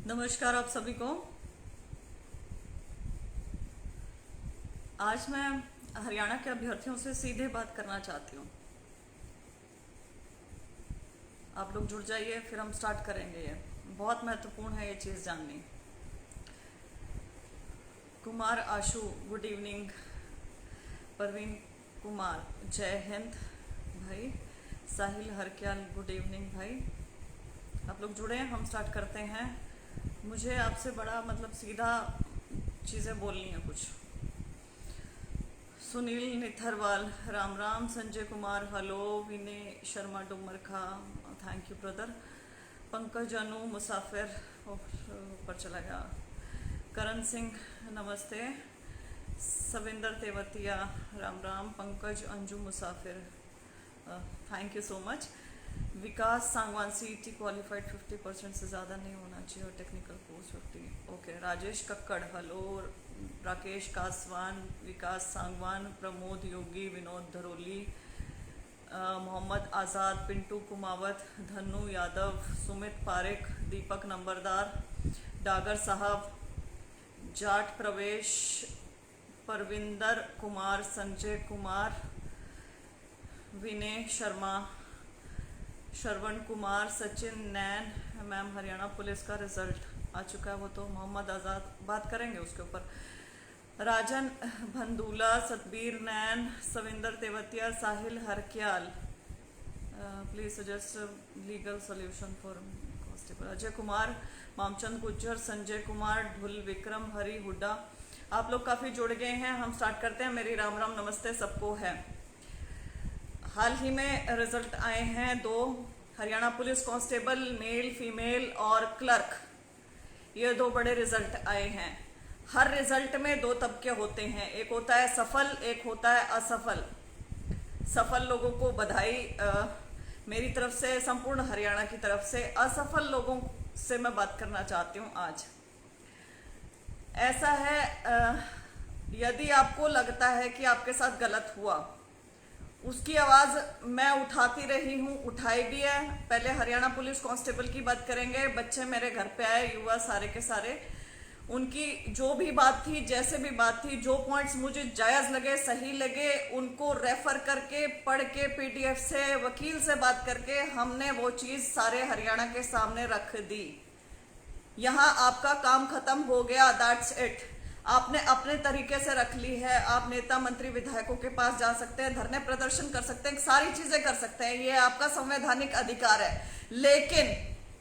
नमस्कार आप सभी को। आज मैं हरियाणा के अभ्यर्थियों से सीधे बात करना चाहती हूँ। आप लोग जुड़ जाइए, फिर हम स्टार्ट करेंगे। ये बहुत महत्वपूर्ण है ये चीज़ जाननी। कुमार आशु, गुड इवनिंग। परवीन कुमार, जय हिंद भाई। साहिल हरक्याल, गुड इवनिंग भाई। आप लोग जुड़े, हम स्टार्ट करते हैं। मुझे आपसे बड़ा सीधा चीज़ें बोलनी है कुछ। Sunil Nitharwal, Ram Ram. Sanjay Kumar, hello. Vinay Sharma Dumarkha, thank you brother. Pankaj Anu Musafir, ऊपर चला गया। करण सिंह, नमस्ते। Savinder Tewatia, Ram Ram. Pankaj Anju Musafir, thank you so much. Vikas Sangwan, CET qualified 50% से ज़्यादा नहीं होना चाहिए और technical course 50। Okay. Rajesh Kakkar, hello. Rakesh Kaswan, Vikas Sangwan, Pramod Yogi, Vinod Dharoli, Mohammad Azad, Pintu Kumawat, Dhanu Yadav, Sumit Parekh, दीपक नंबरदार, डागर साहब, जाट प्रवेश, परविंदर कुमार, संजय कुमार, विनय शर्मा, श्रवण कुमार, सचिन नैन। मैम, हरियाणा पुलिस का रिजल्ट आ चुका है, वो तो मोहम्मद आज़ाद बात करेंगे उसके ऊपर। Rajan Bhandula, Satbir Nain, Savinder Tewatia, Sahil Harkyal, please suggest legal solution for constable. Ajay Kumar, Mamchand Gujjar, Sanjay Kumar, Dhull Vikram, Hari Hooda. आप लोग काफ़ी जुड़ गए हैं, हम स्टार्ट करते हैं। मेरी राम राम नमस्ते सबको है। हाल ही में रिजल्ट आए हैं दो, Haryana police constable male female और क्लर्क, ये दो बड़े रिजल्ट आए हैं। हर रिजल्ट में दो तबके होते हैं, एक होता है सफल, एक होता है असफल। सफल लोगों को बधाई मेरी तरफ से, संपूर्ण हरियाणा की तरफ से। असफल लोगों से मैं बात करना चाहती हूँ आज। ऐसा है, यदि आपको लगता है कि आपके साथ गलत हुआ, उसकी आवाज़ मैं उठाती रही हूँ, उठाई भी है। पहले हरियाणा पुलिस कांस्टेबल की बात करेंगे। बच्चे मेरे घर पे आए, युवा सारे के सारे, उनकी जो भी बात थी, जैसे भी बात थी, जो पॉइंट्स मुझे जायज़ लगे, सही लगे, उनको रेफर करके, पढ़ के, पीडीएफ से, वकील से बात करके हमने वो चीज़ सारे हरियाणा के सामने रख दी। यहाँ आपका काम खत्म हो गया, दैट्स इट। आपने अपने तरीके से रख ली है। आप नेता मंत्री विधायकों के पास जा सकते हैं, धरने प्रदर्शन कर सकते हैं, सारी चीजें कर सकते हैं, ये आपका संवैधानिक अधिकार है। लेकिन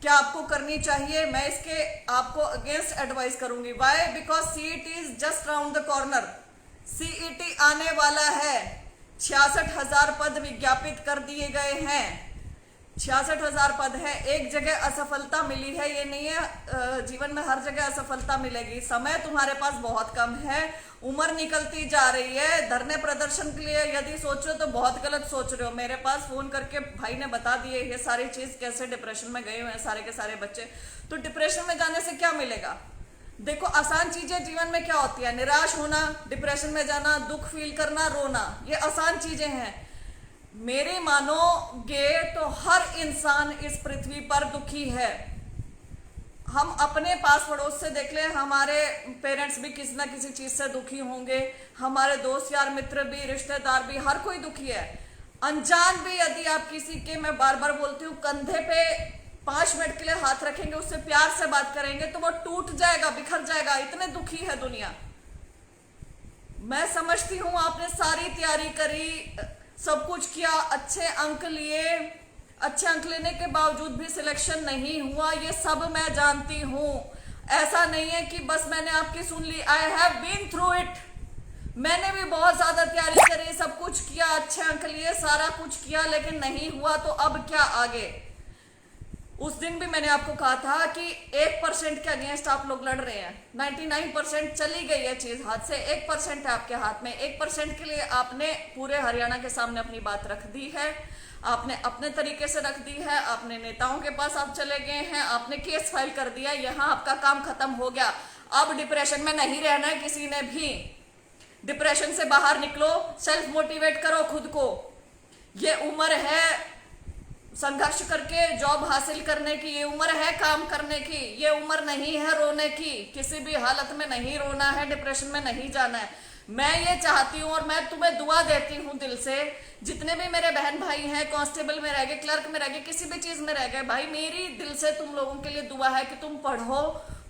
क्या आपको करनी चाहिए? मैं इसके आपको अगेंस्ट एडवाइस करूंगी। Why? Because CET is just round the corner. CET आने वाला है। 66,000 पद विज्ञापित कर दिए गए हैं। 66,000 पद है। एक जगह असफलता मिली है, ये नहीं है जीवन में हर जगह असफलता मिलेगी। समय तुम्हारे पास बहुत कम है, उम्र निकलती जा रही है। धरने प्रदर्शन के लिए यदि सोच रहे हो तो बहुत गलत सोच रहे हो। मेरे पास फोन करके भाई ने बता दिए ये सारी चीज, कैसे डिप्रेशन में गए हुए हैं सारे के सारे बच्चे। तो डिप्रेशन में जाने से क्या मिलेगा? देखो, आसान चीजें जीवन में क्या होती है? निराश होना, डिप्रेशन में जाना, दुख फील करना, रोना, ये आसान चीजें हैं। मेरे मानोगे तो हर इंसान इस पृथ्वी पर दुखी है। हम अपने पास पड़ोस से देख लें, हमारे पेरेंट्स भी किसी ना किसी चीज से दुखी होंगे, हमारे दोस्त यार मित्र भी, रिश्तेदार भी, हर कोई दुखी है। अनजान भी यदि आप किसी के, मैं बार बार बोलती हूँ, कंधे पे 5 मिनट के लिए हाथ रखेंगे, उससे प्यार से बात करेंगे तो वो टूट जाएगा, बिखर जाएगा। इतने दुखी है दुनिया। मैं समझती हूँ आपने सारी तैयारी करी, सब कुछ किया, अच्छे अंक लिए, अच्छे अंक लेने के बावजूद भी सिलेक्शन नहीं हुआ, ये सब मैं जानती हूँ। ऐसा नहीं है कि बस मैंने आपकी सुन ली। I have been through it. मैंने भी बहुत ज्यादा तैयारी करी, सब कुछ किया, अच्छे अंक लिए, सारा कुछ किया, लेकिन नहीं हुआ। तो अब क्या आगे? उस दिन भी मैंने आपको कहा था कि 1% के अगेंस्ट आप लोग लड़ रहे हैं। 99% चली गई है चीज हाथ से, 1% है आपके हाथ में। 1% के लिए आपने पूरे हरियाणा के सामने अपनी बात रख दी है, आपने अपने तरीके से रख दी है, आपने नेताओं के पास आप चले गए हैं, आपने केस फाइल कर दिया, यहाँ आपका काम खत्म हो गया। अब डिप्रेशन में नहीं रहना है किसी ने भी। डिप्रेशन से बाहर निकलो, सेल्फ मोटिवेट करो खुद को। ये उम्र है संघर्ष करके जॉब हासिल करने की ये उम्र है, काम करने की ये उम्र नहीं है रोने की। किसी भी हालत में नहीं रोना है, डिप्रेशन में नहीं जाना है। मैं ये चाहती हूँ और मैं तुम्हें दुआ देती हूँ दिल से, जितने भी मेरे बहन भाई हैं, कांस्टेबल में रह गए, क्लर्क में रह गए, किसी भी चीज में रह गए, भाई मेरी दिल से तुम लोगों के लिए दुआ है कि तुम पढ़ो,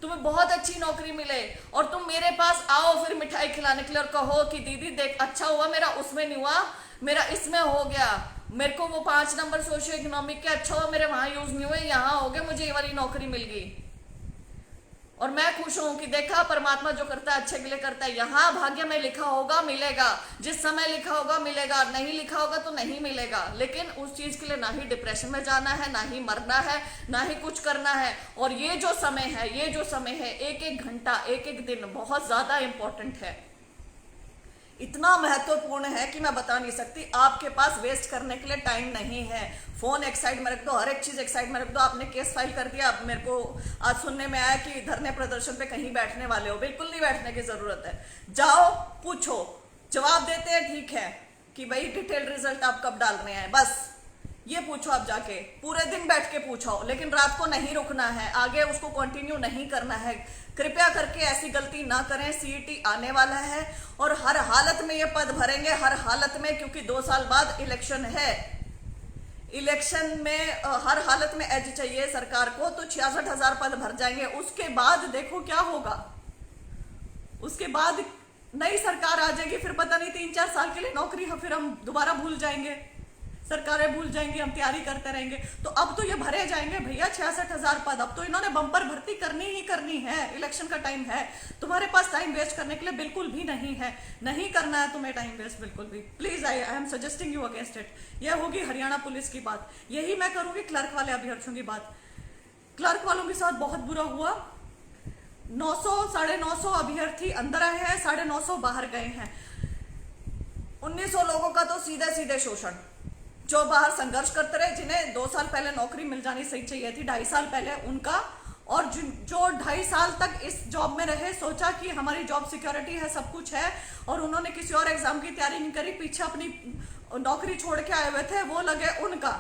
तुम्हें बहुत अच्छी नौकरी मिले और तुम मेरे पास आओ फिर मिठाई खिलाने के लिए और कहो कि दीदी देख अच्छा हुआ, मेरा उसमें नहीं हुआ, मेरा इसमें हो गया, मेरे को वो 5 नंबर सोशियो इकोनॉमिक के अच्छा हुआ, मेरे वहां यूज नहीं हुए, यहाँ हो गए, मुझे ये वाली नौकरी मिल गई। और मैं खुश हूं कि देखा परमात्मा जो करता है अच्छे के लिए करता है। यहाँ भाग्य में लिखा होगा मिलेगा, जिस समय लिखा होगा मिलेगा, नहीं लिखा होगा तो नहीं मिलेगा। लेकिन उस चीज के लिए ना ही डिप्रेशन में जाना है, ना ही मरना है, ना ही कुछ करना है। और ये जो समय है एक एक घंटा, एक एक दिन बहुत ज्यादा इंपॉर्टेंट है, इतना महत्वपूर्ण है कि मैं बता नहीं सकती। आपके पास वेस्ट करने के लिए टाइम नहीं है। फोन एक साइड में रख दो, हर एक चीज एक साइड में रख दो। आपने केस फाइल कर दिया, अब मेरे को आज सुनने में आया कि धरने प्रदर्शन पे कहीं बैठने वाले हो, बिल्कुल नहीं बैठने की जरूरत है। जाओ पूछो, जवाब देते हैं ठीक है कि भाई डिटेल रिजल्ट आप कब डाल रहे हैं, बस ये पूछो आप जाके, पूरे दिन बैठ के पूछो, लेकिन रात को नहीं रुकना है, आगे उसको कंटिन्यू नहीं करना है। कृपया करके ऐसी गलती ना करें। सीईटी आने वाला है और हर हालत में ये पद भरेंगे, हर हालत में, क्योंकि 2 साल बाद इलेक्शन है। इलेक्शन में हर हालत में एज चाहिए सरकार को, तो 66,000 पद भर जाएंगे। उसके बाद देखो क्या होगा, उसके बाद नई सरकार आ जाएगी, फिर पता नहीं 3-4 साल के लिए नौकरी फिर हम दोबारा भूल जाएंगे, सरकारें भूल जाएंगी, हम तैयारी करते रहेंगे। तो अब तो ये भरे जाएंगे भैया 66,000 पद। अब तो इन्होंने बम्पर भर्ती करनी ही करनी है, इलेक्शन का टाइम है। तुम्हारे पास टाइम वेस्ट करने के लिए बिल्कुल भी नहीं है, नहीं करना है तुम्हें टाइम वेस्ट बिल्कुल भी। Please I am suggesting you against it. यह होगी हरियाणा पुलिस की बात, यही मैं करूंगी क्लर्क वाले अभ्यर्थियों की बात। क्लर्क वालों के साथ बहुत बुरा हुआ। 900 950 अभ्यर्थी अंदर आए हैं, 950 बाहर गए हैं। 1900 लोगों का तो सीधे सीधे शोषण, जो बाहर संघर्ष करते रहे, जिन्हें 2 साल पहले नौकरी मिल जानी सही चाहिए थी, 2.5 साल पहले उनका, और जो 2.5 साल तक इस जॉब में रहे, सोचा कि हमारी जॉब सिक्योरिटी है, सब कुछ है, और उन्होंने किसी और एग्जाम की तैयारी नहीं करी, पीछे अपनी नौकरी छोड़ के आए हुए थे, वो लगे उनका।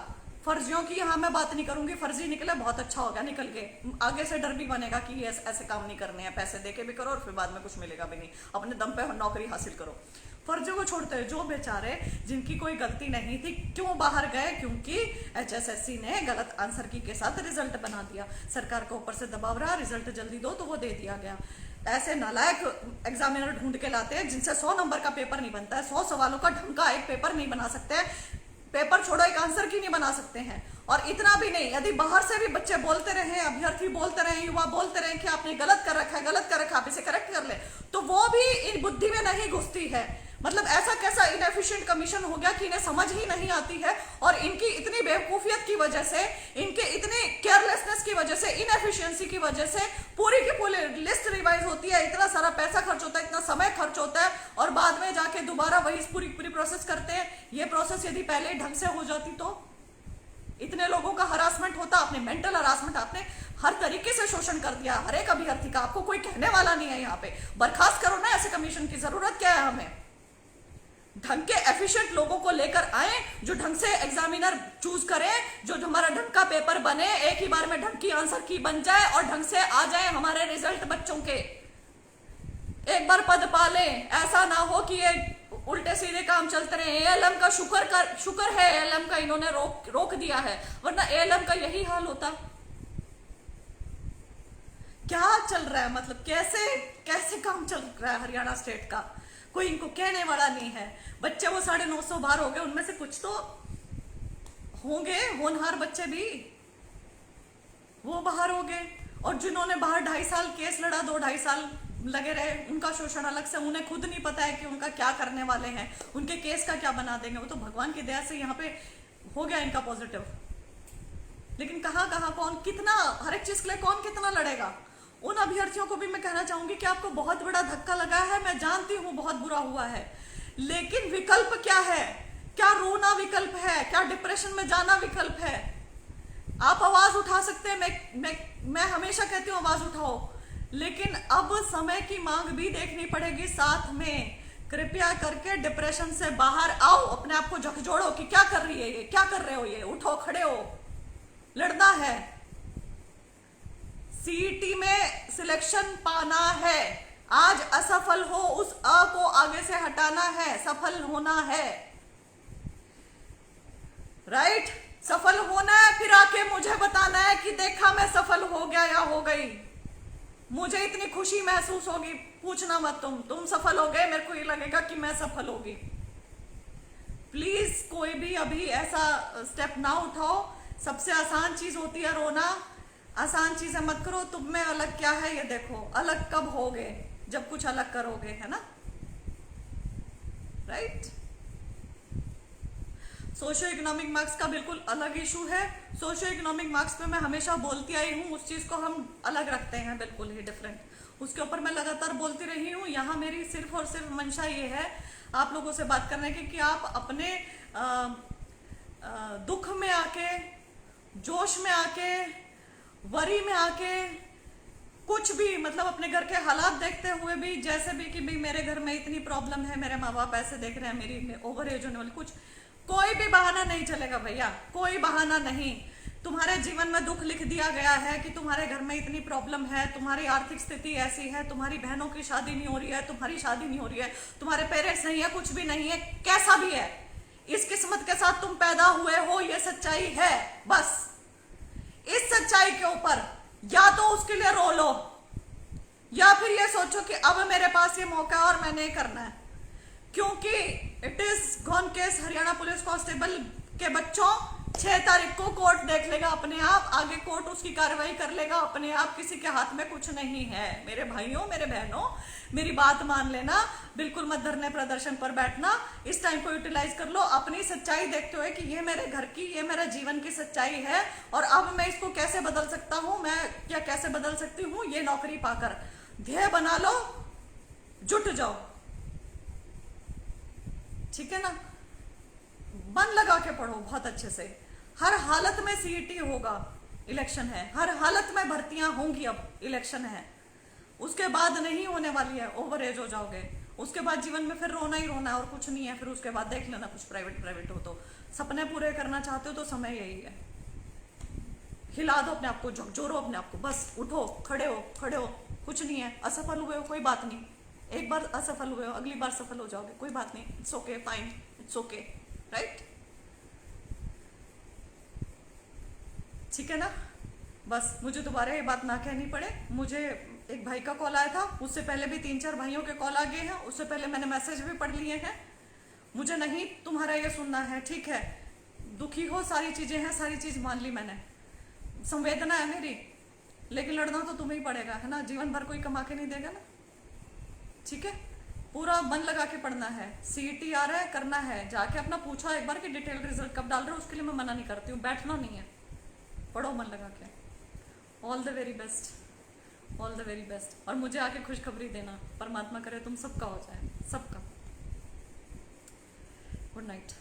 फर्जियों की यहाँ मैं बात नहीं करूंगी, फर्जी निकले बहुत अच्छा होगा, निकल के आगे से डर भी बनेगा कि ये ऐसे काम नहीं करने हैं, पैसे देके भी करो और फिर बाद में कुछ मिलेगा भी नहीं, अपने दम पे नौकरी हासिल करो। फर्जियों को छोड़ते हैं, जो बेचारे जिनकी कोई गलती नहीं थी, क्यों बाहर गए? क्योंकि HSSC ने गलत आंसर की के साथ रिजल्ट बना दिया। सरकार के ऊपर से दबाव रहा, रिजल्ट जल्दी दो, तो वो दे दिया गया। ऐसे नालायक एग्जामिनर ढूंढ के लाते हैं जिनसे 100 नंबर का पेपर नहीं बनता है, 100 सवालों का ढंग का एक पेपर नहीं बना सकते, पेपर छोड़ो एक आंसर की नहीं बना सकते हैं। और इतना भी नहीं, यदि बाहर से भी बच्चे बोलते रहे, अभ्यर्थी बोलते रहे, युवा बोलते रहे कि आपने गलत कर रखा है, गलत कर रखा है, आप इसे करेक्ट कर ले, तो वो भी इन बुद्धि में नहीं घुसती है। मतलब ऐसा कैसा इनएफिशिएंट कमीशन हो गया कि इन्हें समझ ही नहीं आती है, और इनकी इतनी बेवकूफियत की वजह से, इनके इतनी केयरलेसनेस की वजह से, इनएफिशिएंसी की वजह से पूरी की पूरी लिस्ट रिवाइज होती है, इतना सारा पैसा खर्च होता है, इतना समय खर्च होता है, और बाद में जाके दोबारा वही पूरी पूरी प्रोसेस करते हैं। ये प्रोसेस यदि पहले ढंग से हो जाती तो इतने लोगों का हरासमेंट होता, आपने मेंटल हरासमेंट, आपने हर तरीके से शोषण कर दिया हर एक अभ्यर्थी का, आपको कोई कहने वाला नहीं है। यहाँ पे बर्खास्त करो ना ऐसे कमीशन की, जरूरत क्या है हमें? ढंग के एफिशिएंट लोगों को लेकर आए, जो ढंग से एग्जामिनर चूज करें, जो हमारा ढंग का पेपर बने, एक ही बार में ढंग की आंसर की बन जाए और ढंग से आ जाए हमारे रिजल्ट बच्चों के। एक बार पद पा लें, ऐसा ना हो कि ये उल्टे सीधे काम चलते रहे। ALM का शुक्र है ALM का इन्होंने रोक दिया है, वरना ALM का यही हाल होता। क्या चल रहा है, मतलब कैसे काम चल रहा है हरियाणा स्टेट का, कोई इनको कहने वाला नहीं है। बच्चे वो 950 बाहर हो गए, उनमें से कुछ तो होंगे होनहार बच्चे भी, वो बाहर हो गए। और जिन्होंने बाहर 2.5 साल केस लड़ा, 2-2.5 साल लगे रहे, उनका शोषण अलग से, उन्हें खुद नहीं पता है कि उनका क्या करने वाले हैं, उनके केस का क्या बना देंगे। वो तो भगवान की दया से यहाँ पे हो गया इनका पॉजिटिव, लेकिन कहाँ कौन कितना, हर एक चीज के लिए कौन कितना लड़ेगा। उन अभ्यर्थियों को भी मैं कहना चाहूंगी कि आपको बहुत बड़ा धक्का लगा है, मैं जानती हूँ बहुत बुरा हुआ है, लेकिन विकल्प क्या है? क्या रोना विकल्प है? क्या डिप्रेशन में जाना विकल्प है? आप आवाज उठा सकते हैं, मैं हमेशा कहती हूँ आवाज उठाओ, लेकिन अब समय की मांग भी देखनी पड़ेगी साथ में। कृपया करके डिप्रेशन से बाहर आओ, अपने आप को झकझोड़ो कि क्या कर रही है ये, क्या कर रहे हो ये, उठो खड़े हो। लड़ना है, सीईटी में सिलेक्शन पाना है। आज असफल हो, उस अ को आगे से हटाना है, सफल होना है। राइट? सफल होना है, फिर आके मुझे बताना है कि देखा मैं सफल हो गया या हो गई। मुझे इतनी खुशी महसूस होगी, पूछना मत तुम सफल हो गए, मेरे को ये लगेगा कि मैं सफल होगी। प्लीज कोई भी अभी ऐसा स्टेप ना उठाओ। सबसे आसान चीज होती है रोना। आसान चीजें मत करो। तुम में अलग क्या है ये देखो। अलग कब होगे? जब कुछ अलग करोगे, है ना? राइट? सोशियो इकोनॉमिक मार्क्स का बिल्कुल अलग इशू है। सोशियो इकोनॉमिक मार्क्स पे मैं हमेशा बोलती आई हूँ, उस चीज को हम अलग रखते हैं, बिल्कुल ही डिफरेंट। उसके ऊपर मैं लगातार बोलती रही हूँ। यहाँ मेरी सिर्फ और सिर्फ मंशा ये है आप लोगों से बात करने की कि आप अपने दुख में आके, जोश में आके, वरी में आके, कुछ भी मतलब अपने घर के हालात देखते हुए भी, जैसे भी कि भाई मेरे घर में इतनी प्रॉब्लम है, मेरे माँ बाप ऐसे देख रहे हैं, मेरी ओवर एज होने वाली, कुछ कोई भी बहाना नहीं चलेगा भैया, कोई बहाना नहीं। तुम्हारे जीवन में दुख लिख दिया गया है कि तुम्हारे घर में इतनी प्रॉब्लम है, तुम्हारी आर्थिक स्थिति ऐसी है, तुम्हारी बहनों की शादी नहीं हो रही है, तुम्हारी शादी नहीं हो रही है, तुम्हारे पेरेंट्स नहीं है, कुछ भी नहीं है, कैसा भी है, इस किस्मत के साथ तुम पैदा हुए हो, ये सच्चाई है। बस इस सच्चाई के ऊपर या तो उसके लिए रो लो, या फिर ये सोचो कि अब मेरे पास ये मौका है और मैंने करना है। क्योंकि it is gone case Haryana police constable के बच्चों, 6 तारीख को कोर्ट देख लेगा अपने आप, आगे कोर्ट उसकी कार्रवाई कर लेगा अपने आप। किसी के हाथ में कुछ नहीं है। मेरे भाइयों, मेरे बहनों, मेरी बात मान लेना, बिल्कुल मत धरने प्रदर्शन पर बैठना। इस टाइम को यूटिलाइज कर लो अपनी सच्चाई देखते हुए कि ये मेरे घर की, ये मेरा जीवन की सच्चाई है और अब मैं इसको कैसे बदल सकता हूं, मैं क्या कैसे बदल सकती हूँ, ये नौकरी पाकर ध्येय बना लो, जुट जाओ। ठीक है ना? मन लगा के पढ़ो बहुत अच्छे से। हर हालत में सीईटी होगा, इलेक्शन है, हर हालत में भर्तियां होंगी, अब इलेक्शन है। उसके बाद नहीं होने वाली है, ओवर एज हो जाओगे। उसके बाद जीवन में फिर रोना ही रोना है और कुछ नहीं है। फिर उसके बाद देख लेना कुछ प्राइवेट हो तो। सपने पूरे करना चाहते हो तो समय यही है। हिला दो अपने आप को, झकझोरो अपने आप को, बस उठो, खड़े हो। कुछ नहीं है, असफल हुए हो कोई बात नहीं, एक बार असफल हुए हो, अगली बार सफल हो जाओगे, कोई बात नहीं, it's okay, fine, it's okay, right? ठीक है ना? बस मुझे दोबारा ये बात ना कहनी पड़े। मुझे एक भाई का कॉल आया था, उससे पहले भी 3-4 भाइयों के कॉल आ गए हैं, उससे पहले मैंने मैसेज भी पढ़ लिए हैं। मुझे नहीं तुम्हारा ये सुनना है, ठीक है? दुखी हो, सारी चीजें हैं, सारी चीज मान ली मैंने, संवेदना है मेरी, लेकिन लड़ना तो तुम्हें ही पड़ेगा, है ना? जीवन भर कोई कमा के नहीं देगा ना। ठीक है? पूरा मन लगा के पढ़ना है। सीईटी आ रहा है, करना है, जाके अपना पूछो एक बार कि डिटेल रिजल्ट कब डाल रहे हो। उसके लिए मैं मना नहीं करती हूँ, बैठना नहीं है, पढ़ो मन लगा के। All the very best, all the very best. और मुझे आके खुशखबरी देना, परमात्मा करे तुम सबका हो जाए, सबका। Good night.